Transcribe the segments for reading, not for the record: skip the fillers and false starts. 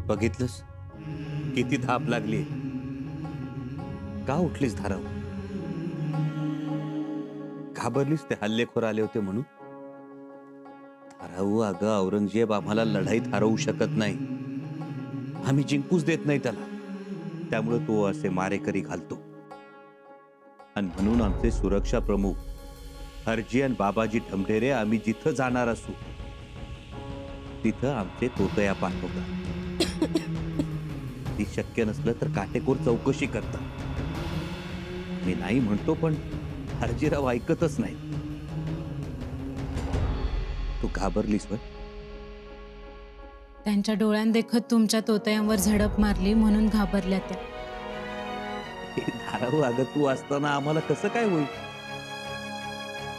बघितलंस किती धाप लागली. का उठलीस धाराव? घाबरलीस ते हल्लेखोर आले होते म्हणून? धाराऊ, अगं औरंगजेब आम्हाला लढाईत हरवू शकत नाही. आम्ही जिंकूच देत नाही त्याला. त्यामुळे तो असे मारेकरी घालतो. आणि म्हणून आमचे सुरक्षा प्रमुख हरजी आणि बाबाजी ढमढेरे आम्ही जिथं जाणार असू तिथं आमचे तोतया पाठवतात. ती शक्य नसलं तर काटेकोर चौकशी करतात. मी नाही म्हणतो पण हरजीराव ऐकतच नाही. तू घाबरलीस वर? त्यांच्या डोळ्यांदेखत तुमच्या तोतयांवर झडप मारली म्हणून घाबरल्या त्या. धाराऊ, अगं तू असताना आम्हाला कसं काय होईल?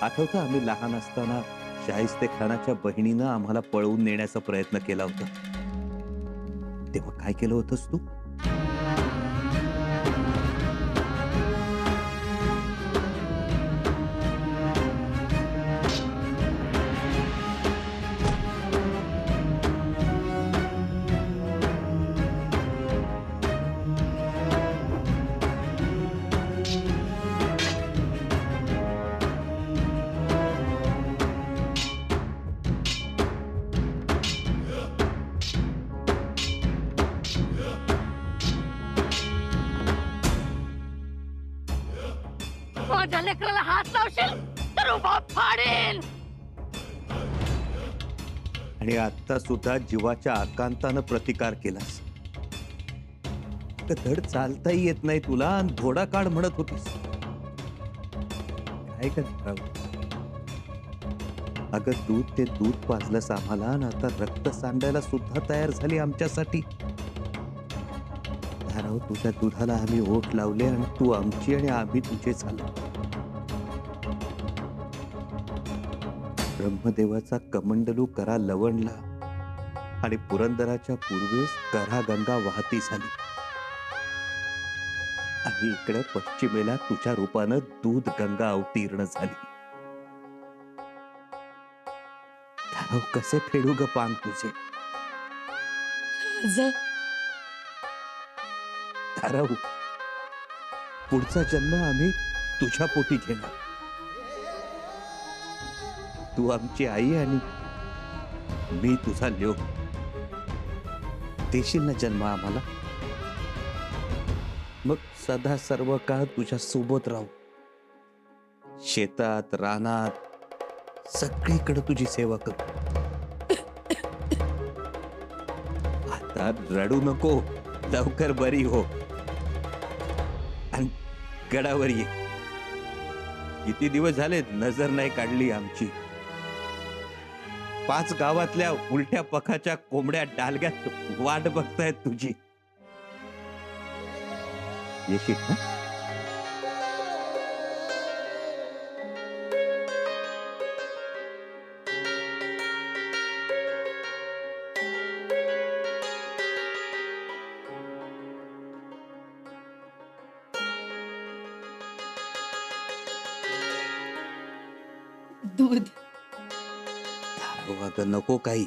आठवतं आम्ही लहान असताना शाहिस्ते खानाच्या बहिणीनं आम्हाला पळवून नेण्याचा प्रयत्न केला होता. तेव्हा काय केलं होतंस तू? माझ्या लेकराला हात लावशील तर उभा फाडेल. आणि आता सुद्धा जीवाच्या आकांतानं प्रतिकार केलास. धड चालताही येत नाही तुला आणि घोडा काढ म्हणत होतीस. काय करावं? अगं दूध ते दूध पाजलंस आम्हाला आणि आता रक्त सांडायला सुद्धा तयार झाली आमच्यासाठी. धाराव, तुझ्या दुधाला आम्ही ओठ लावले आणि तू आमची आणि आम्ही तुझे झालो. ब्रह्मदेवाचा कमंडलू करा लवणला आणि पुरंदराच्या पूर्वेस करा गंगा वाहती झाली. आणि इकडं पश्चिमेला तुझ्या रूपानं दूध गंगा अवतीर्ण झाली. धाराव, कसे फेडू ग पांग तुझे? धाराव, पुढचा जन्म आम्ही तुझ्या पोटी घेणार. तू आमची आई आणि मी तुझा ल्योक. देशील ना जन्म आम्हाला? मग सदा सर्व काळ तुझ्या सोबत राहू. शेतात, रानात सगळीकडे तुझी सेवा करू. आता रडू नको, लवकर बरी हो आणि गडावर ये. किती दिवस झाले नजर नाही काढली आमची. 5 गावातल्या उलट्या पखाच्या कोंबड्या डालग्यात वाट बघतायत तुझी. येशील ना? दूध अगं नको काही.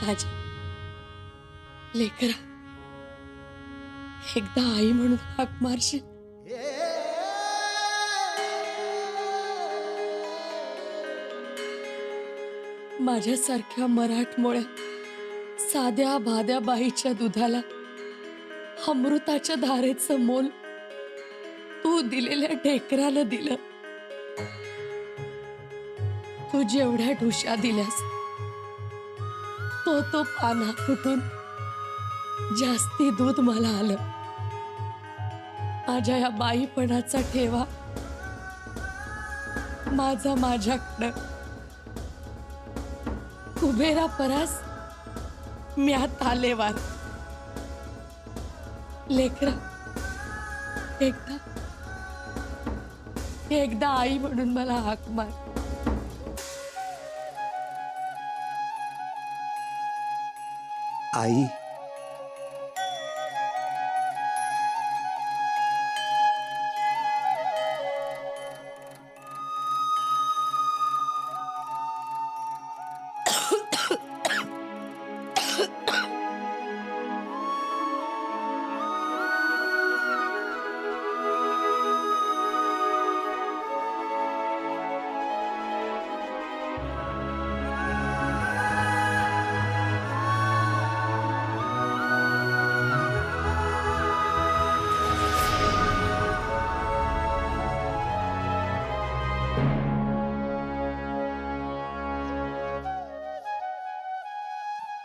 राजा, लेकरा, एकदा आई म्हणून हाक मारशील? माझ्यासारख्या मराठमोळ्या साध्या भाद्या बाईच्या दुधाला अमृताच्या धारेचं मोल तू दिलेल्या ढेकरानं दिलं. तू जेवढ्या ढुशा दिल्यास तो पाना फुटून जास्ती दूध मला आलं. माझ्या या बाईपणाचा ठेवा माझा माझ्याकडं. कुबेरा परास म्यात आलेवार. लेकरा एकदा आई म्हणून मला हाक मार. आई,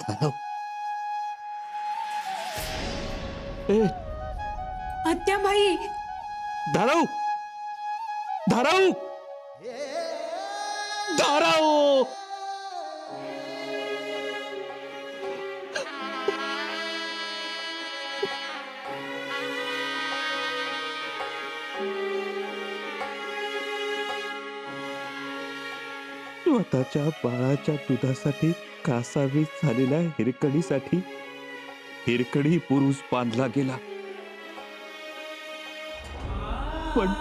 धाराव. ए, आत्याबाई, धाराव, धाराव, धाराव. स्वतःच्या बाळाच्या दुधासाठी कासावीस झालेल्या हिरकणीसाठी हिरकणी पुरुष बांधला गेला, पण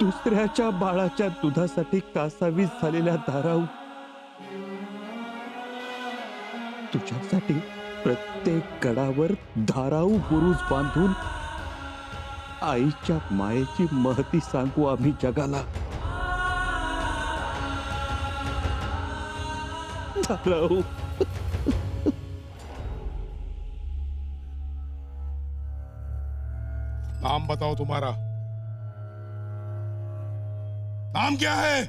दुसऱ्याच्या बाळाच्या दुधासाठी कासावीस झालेल्या धाराऊ, तुझ्यासाठी प्रत्येक गडावर धाराऊ पुरुष बांधून आईच्या मायेची महती सांगू आम्ही जगाला. धाराऊ, नाम बताओ तुम्हारा. नाम क्या है?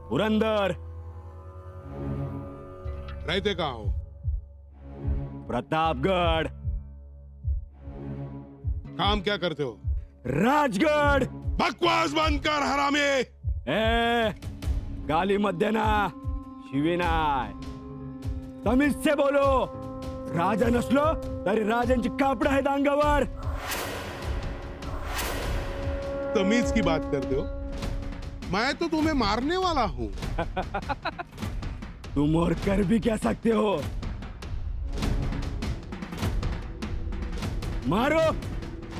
पुरंदर. रहते कहाँ हो? प्रतापगढ़. काम क्या करते हो? राजगढ़. बकवास बंद कर हरामी. ए, गाली मत देना, शिवीनाय. तमीज से बोलो. राजा नसलो तरी राजांची कापड आहेत अंगावर. तमीज की बात करते हो? मैं तो तुम्हें मारने वाला हूँ. तुम और कर भी क्या सकते हो? मारो.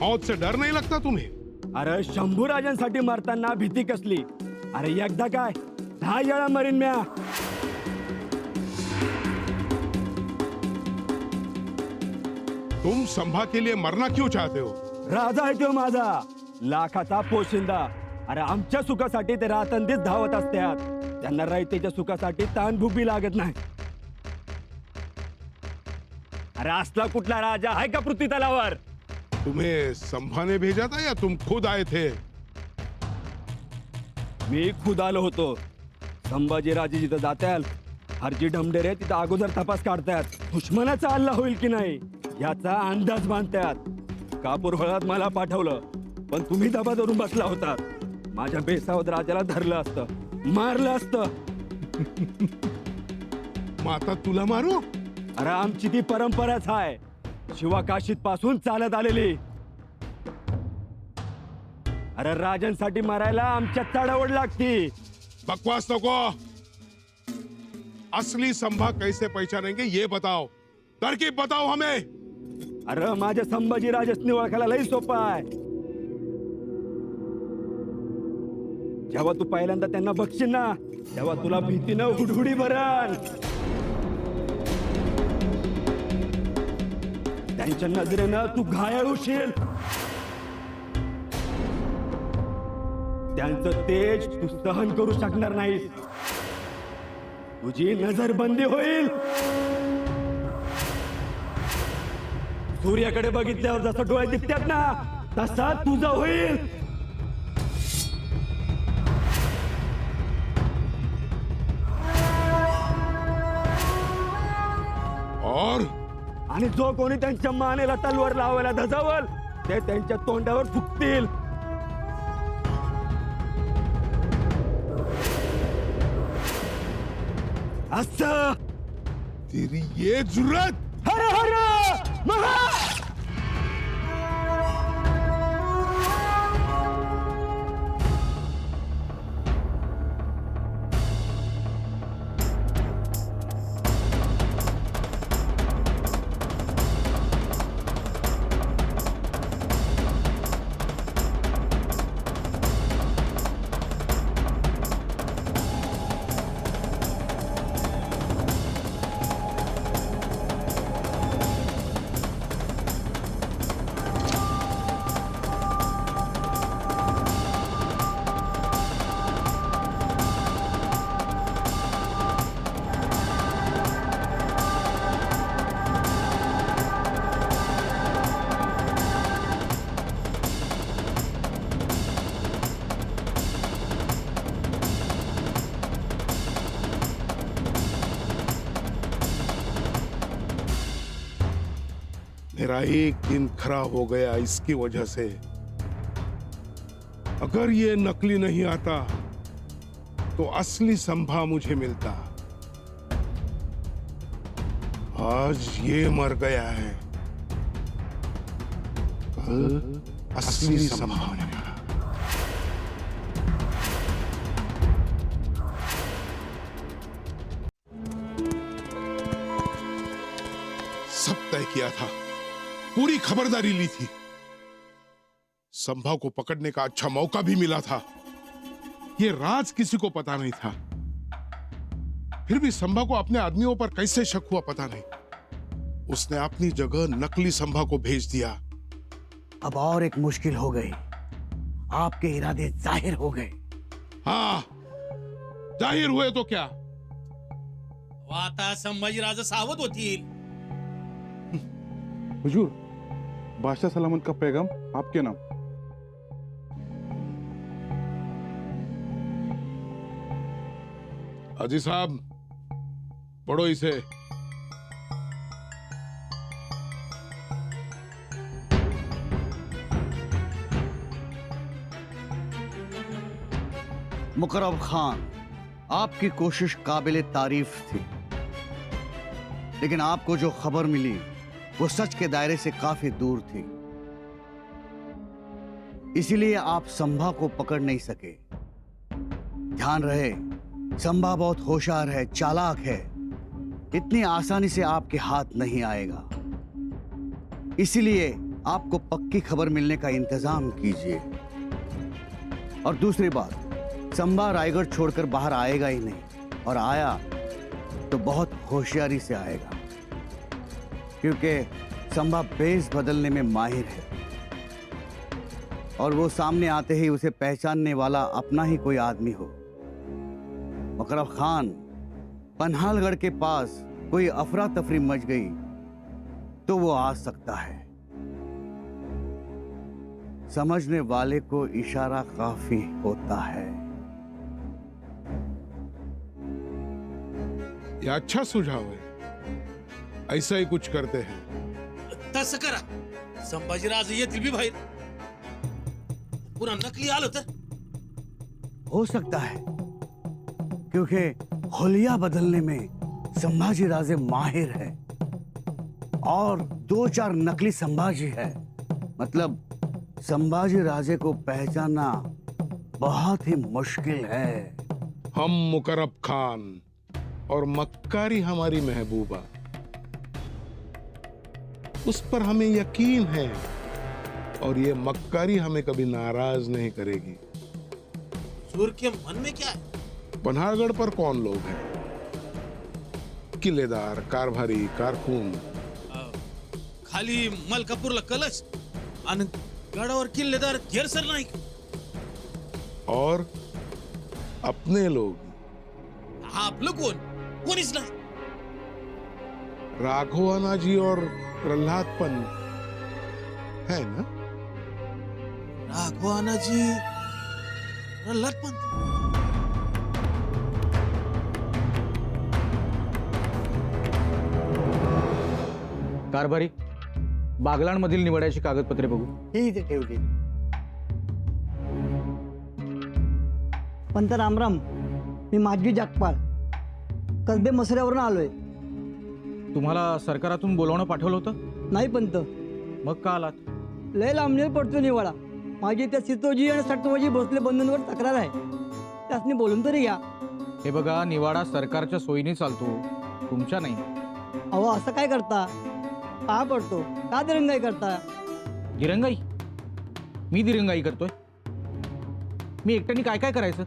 मौत से डर नहीं लगता तुम्हें? अरे शंभू राजांसाठी मारताना भीती कसली? अरे एकदा काय 10 वेळा मरीन म्या. तुम संभा के लिए मरना क्यों चाहते हो? राजा आहे तो माझा, लाखाचा पोशिंदा. अरे आमच्या सुखासाठी ते रातंदीच धावत असतात. त्यांना रयतेच्या सुखासाठी ताण भूक बी लागत नाही. अरे असला कुठला राजा आहे का पृथ्वी तलावर? तुम्हें संभा ने भेजा था या तुम खुद आए थे? मी खुद आलो होतो. संभाजीराजे जिथं जात्याल हरजी ढमडेरे तिथं अगोदर तपास काढतात. दुश्मनाचा हल्ला होईल की नाही याचा अंदाज बांधतात. कापूर हळद मला पाठवलं, पण तुम्ही दबा धरून बसला होता. माझ्या बेसावत राजाला धरलं असतं, मारलं असतं. माता तुला मारू? अरे आमची ती परंपराच आहे, शिवाकाशीत पासून चालत आलेली. अरे राजांसाठी मारायला आमच्या चढावड लागती. बकवास नको. असली संभा कैसे पहचानेंगे ये बताओ. तरकीब बताओ हमें. अरे माझ्या संभाजी राजेसनी ओळखायला लई सोपं आहे. जेव्हा तू पहिल्यांदा त्यांना बघशील ना, तेव्हा तुला भीतीनं हुडहुडी भरल. त्यांच्या नजरेनं तू घायल होशील. त्यांचं तेज तू सहन करू शकणार नाहीस. तुझी नजरबंदी होईल. सूर्याकडे बघितल्यावर जसं डोळे दिसतात ना, तसा तुझा होईल. और आणि जो कोणी त्यांच्या मानेला तलवार लावायला धजावल ते त्यांच्या तोंडावर फुकतील. असं. तेरी ये जुर्रत. हर हर महा. मेरा एक दिन खराब हो गया इसकी वजह से. अगर ये नकली नहीं आता तो असली संभा मुझे मिलता. आज ये मर गया है, कल असली संभा बनेगा. सब तय किया था, पूरी खबरदारी ली थी. संभा को पकड़ने का अच्छा मौका भी मिला था. ये राज किसी को पता नहीं था. फिर भी संभा को अपने आदमियों पर कैसे शक हुआ पता नहीं. उसने अपनी जगह नकली संभा को भेज दिया. अब और एक मुश्किल हो गई. आपके इरादे जाहिर हो गए. हाँ, जाहिर हुए तो क्या. आता संभाजीराजे सावध होतील. हुजूर, बादशाह सलामत का पैगाम आपके नाम. अजी साहब, पढ़ो इसे. मुकर्रम खान, आपकी कोशिश काबिले तारीफ थी, लेकिन आपको जो खबर मिली वो सच के दायरे से काफी दूर थी. इसीलिए आप संभा को पकड़ नहीं सके. ध्यान रहे, संभा बहुत होशियार है, चालाक है. इतनी आसानी से आपके हाथ नहीं आएगा. इसीलिए आपको पक्की खबर मिलने का इंतजाम कीजिए. और दूसरी बात, संभा रायगढ़ छोड़कर बाहर आएगा ही नहीं, और आया तो बहुत होशियारी से आएगा, क्योंकि संभा भेष बदलने में माहिर है. और वो सामने आते ही उसे पहचानने वाला अपना ही कोई आदमी हो. मुकर्रम खान, पन्हालगढ़ के पास कोई अफरा तफरी मच गई तो वो आ सकता है. समझने वाले को इशारा काफी होता है. ये अच्छा सुझाव है. ऐसा ही कुछ करते हैं. तसं करा. संभाजीराजे येतील बी बाहेर. पुन्हा नकली आलं तर. हो सकता है, क्योंकि हुलिया बदलने में संभाजी राजे माहिर है और 2-4 नकली संभाजी है. मतलब संभाजी राजे को पहचानना बहुत ही मुश्किल है. हम मुकर्रम खान और मक्कारी हमारी महबूबा, उस पर हमें यकीन है, और ये मक्कारी हमें कभी नाराज नहीं करेगी. सूर के मन में क्या है? पन्हाड़गढ़ पर कौन लोग हैं? किलेदार, कारभारी, कारकून. खाली मलकापूरला कलश आणि गडावर किल्लेदार घेरसर नाही. और अपने लोग. आपलं कोण? कोणीच नाही. राघवाना जी और प्रहलादपन है ना. राघवाना जी, प्रहलादपंत. कारभारी, बागलाणमधील निवाड्याची कागदपत्रे बघू. ही इथे ठेवली. पंत रामराम, मी माजी जागपाळ कसबे मसऱ्यावरून आलोय. तुम्हाला सरकारातून बोलावणं पाठवलं होतं? नाही पंत, मग का आलात? लय लांबणीवर पडतो निवाडा. माझी त्या सितोजी आणि सटोजी भोसले बंधूंवर तक्रार आहे. त्यासनी बोलून तरी घ्या. हे बघा, निवाडा सरकारच्या सोयीने चालतो, तुमच्या नाही. अहो असं काय करता? का पडतो? का दिरंगाई करता? दिरंगाई? मी दिरंगाई करतोय? मी एकट्याने काय काय करायचं?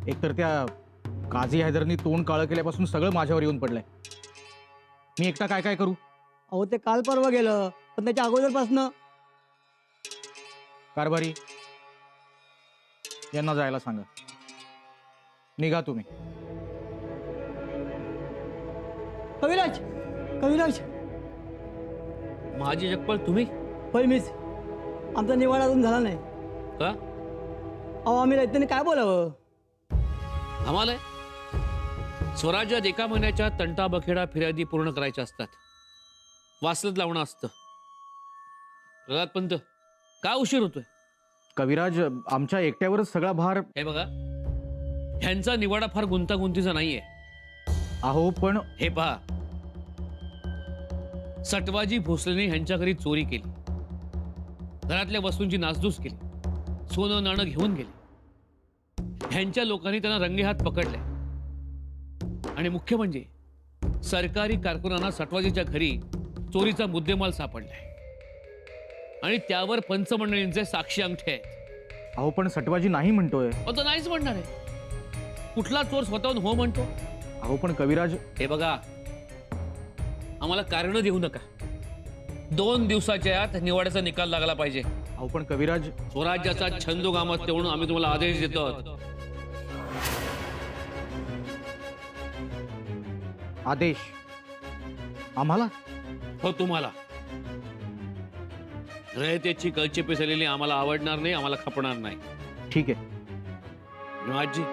एकतर त्या काझी हैदरनी तोंड काळं केल्यापासून सगळं माझ्यावर येऊन पडलंय. मी एकटा काय काय करू? अहो ते काल परवा गेलं, पण त्याच्या अगोदरपासनं. कारभारी, यांना जायला सांगा. निघा तुम्ही. कविराज, कविराज. माझी जगपाल तुम्ही होय मीच. आमचा निवाडा अजून झाला नाही. का? अहो आम्ही रैताने काय बोलावं? आम्हाला स्वराज्यात एका महिन्याच्या तंटा बखेडा फिर्यादी पूर्ण करायच्या असतात. वासलत लावणं असतं. प्रल्हाद पंत, का उशीर होतोय? कविराज, आमच्या एकट्यावरच सगळा भार. हे बघा, ह्यांचा निवाडा फार गुंतागुंतीचा नाहीये. अहो पण हे पहा, सटवाजी भोसलेने ह्यांच्या घरी चोरी केली, घरातल्या वस्तूंची नासधूस केली, सोनं नाणं घेऊन गेले. ह्यांच्या लोकांनी त्यांना रंगेहात पकडले आणि मुख्य म्हणजे सरकारी कारकुनांना सटवाजीच्या घरी चोरीचा मुद्देमाल सापडलाय आणि त्यावर पंचमंडळींचे साक्षी अंगठे आहेत. अहो पण सटवाजी नाही म्हणतोय. पण तो नाहीच म्हणणार आहे. कुठला चोर स्वतःहून हो म्हणतो? अहो पण कविराज. हे बघा, आम्हाला कारण देऊ नका. 2 दिवसाच्या आत निवाड्याचा निकाल लागला पाहिजे. अहो पण कविराज. स्वराज्याचा छंदोगामात म्हणून आम्ही तुम्हाला आदेश देतो. आदेश आम्हाला? हो, तुम्हाला. रयतेची गळचेपी झालेली आम्हाला आवडणार नाही, आम्हाला खपणार नाही. ठीक आहे. राजी,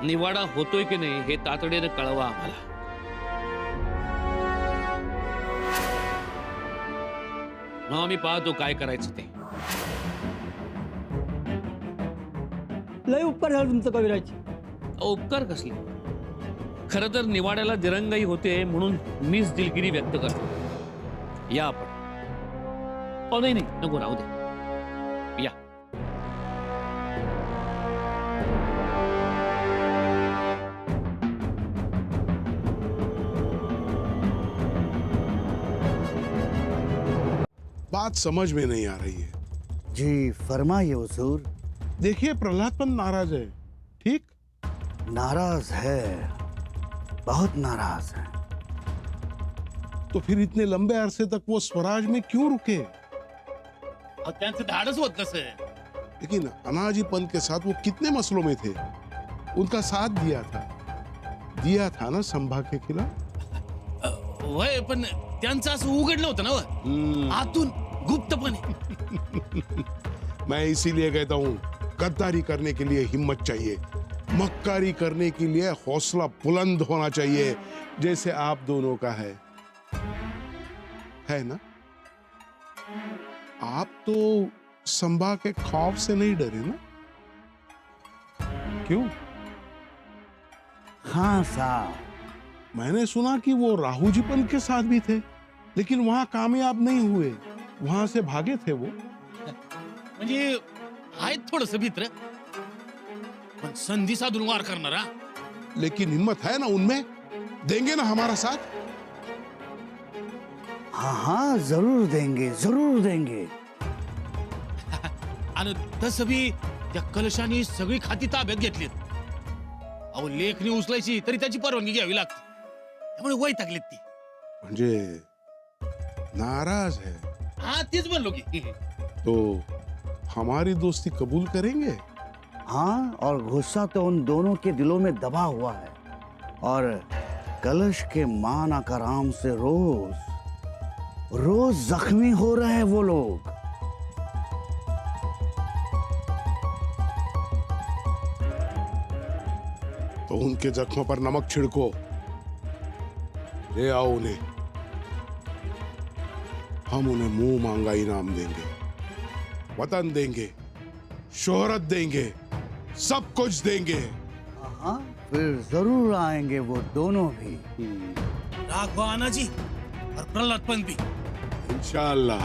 निवाडा होतोय की नाही हे तातडीने कळवा आम्हाला. मग आम्ही पाहतो काय करायचं ते. लय उपकार झाला तुमचं कविराज. उपकार कसले? खरं तर निवाड्याला दिरंगाई होते म्हणून मीच दिलगिरी व्यक्त करतो. या आपण. नाही नाही, नको, राहू दे. या. बात समझ में नहीं आ रही है. जी फरमाइए हुजूर. देखिए प्रहलाद पंत नाराज है. ठीक? नाराज है, बहुत नाराज है. तो फिर इतने लंबे अरसे तक वो स्वराज में क्यों रुके? त्यांचं धाडस होत नसेल. लेकिन अनाजी पंत के साथ वो कितने मसलों में थे. उनका साथ दिया था ना संभा के खिलाफ. वय, पण त्यांचं असं उघडलं होतं ना आतून गुप्तपणे. मैं इसीलिए कहता हूँ, गद्दारी करने के लिए हिम्मत चाहिए, मक्कारी करने के लिए हौसला बुलंद होना चाहिए, जैसे आप दोनों का है ना? आप तो संभा के खौफ से नहीं डरे ना? क्यों? हाँ साहब. मैंने सुना कि वो राहू जी पंत के साथ भी थे, लेकिन वहां कामयाब नहीं हुए, वहां से भागे थे वो. म्हणजे आहेत थोडस भित्र, पण संधी साधून वार करणारा. लेकिन हिम्मत है ना उनमें? देंगे ना हमारा साथ? हाँ हाँ जरूर देंगे, जरूर देंगे. आणि तसं बी त्या कलशाने सगळी खाती ताब्यात घेतलीत. अहो, लेखनी उचलायची तरी त्याची परवानगी घ्यावी लागते. त्यामुळे वैतागलीत ती. म्हणजे नाराज है. हा, तेच म्हणलो की. तो हमारी दोस्ती कबूल करेंगे? हाँ, और गुस्सा तो उन दोनों के दिलों में दबा हुआ है, और कलश के मान आकाराम से रोज जख्मी हो रहे हैं वो लोग. तो उनके जख्मों पर नमक छिड़को. ले आओ उन्हें, हम उन्हें मुंह मांगा इनाम देंगे, वतन देंगे, शोहरत देंगे, सब कुछ देंगे। हाँ, फिर जरूर आएंगे वो दोनों भी। राघव आना जी और प्रहलाद भी। इंशाअल्लाह।